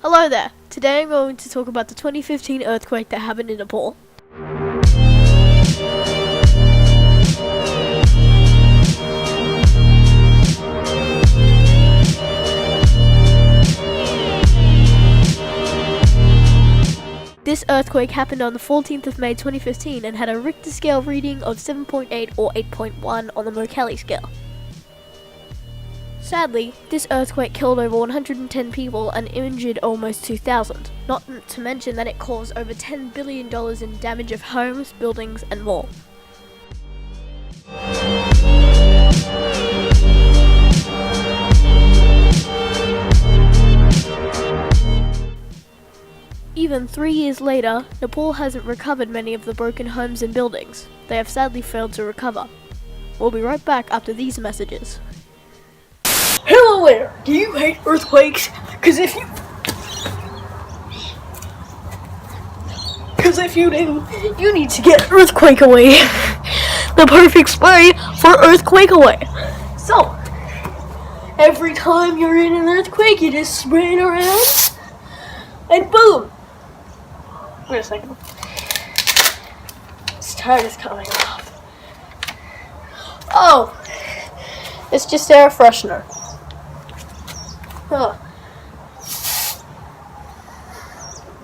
Hello there! Today I'm going to talk about the 2015 earthquake that happened in Nepal. This earthquake happened on the 14th of May 2015 and had a Richter scale reading of 7.8 or 8.1 on the Mercalli scale. Sadly, this earthquake killed over 110 people and injured almost 2,000, not to mention that it caused over $10 billion in damage of homes, buildings, and more. Even 3 years later, Nepal hasn't recovered many of the broken homes and buildings. They have sadly failed to recover. We'll be right back after these messages. Hello there! Do you hate earthquakes? Because if you do, you need to get Earthquake Away. The perfect spray for Earthquake Away. So, every time you're in an earthquake, you just spray it around, and boom! Wait a second. This tire is coming off. Oh! It's just air freshener. Huh.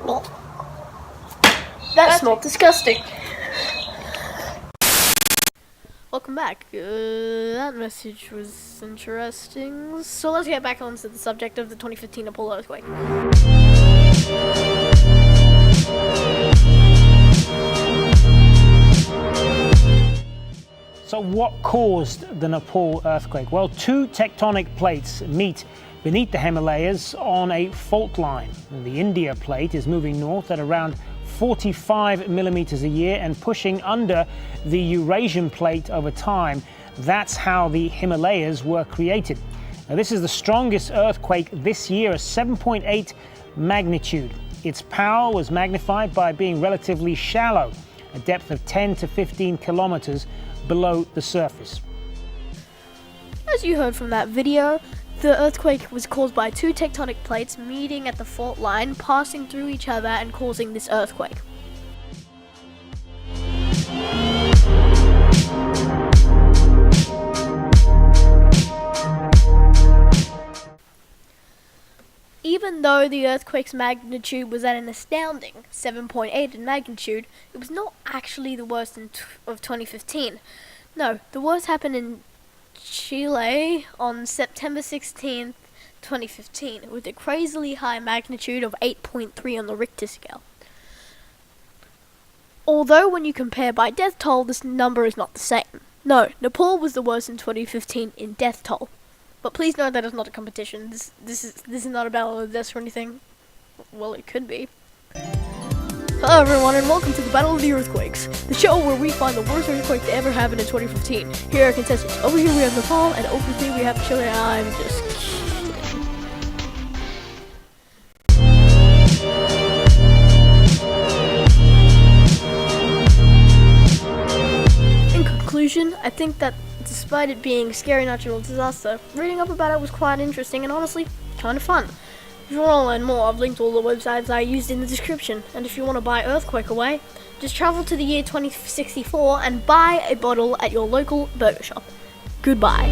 Well, that smelled disgusting. Welcome back. That message was interesting. So let's get back onto the subject of the 2015 Nepal earthquake. So what caused the Nepal earthquake? Well, two tectonic plates meet beneath the Himalayas on a fault line. The India plate is moving north at around 45 millimeters a year and pushing under the Eurasian plate over time. That's how the Himalayas were created. Now, this is the strongest earthquake this year, a 7.8 magnitude. Its power was magnified by being relatively shallow, a depth of 10 to 15 kilometers below the surface. As you heard from that video, the earthquake was caused by two tectonic plates meeting at the fault line, passing through each other and causing this earthquake. Even though the earthquake's magnitude was at an astounding 7.8 in magnitude, it was not actually the worst of 2015. No, the worst happened in Chile on September 16th, 2015, with a crazily high magnitude of 8.3 on the Richter scale. Although when you compare by death toll, this number is not the same. No, Nepal was the worst in 2015 in death toll. But please note that it's not a competition. This is not a battle of the deaths or anything. Well, it could be. Hello everyone and welcome to the Battle of the Earthquakes, the show where we find the worst earthquake to ever happen in 2015. Here are contestants. Over here we have Nepal, and over here we have Chile. I'm just kidding. In conclusion, I think that despite it being a scary natural disaster, reading up about it was quite interesting and honestly, kind of fun. If you want to learn more, I've linked all the websites I used in the description, and if you want to buy Earthquake Away, just travel to the year 2064 and buy a bottle at your local burger shop. Goodbye.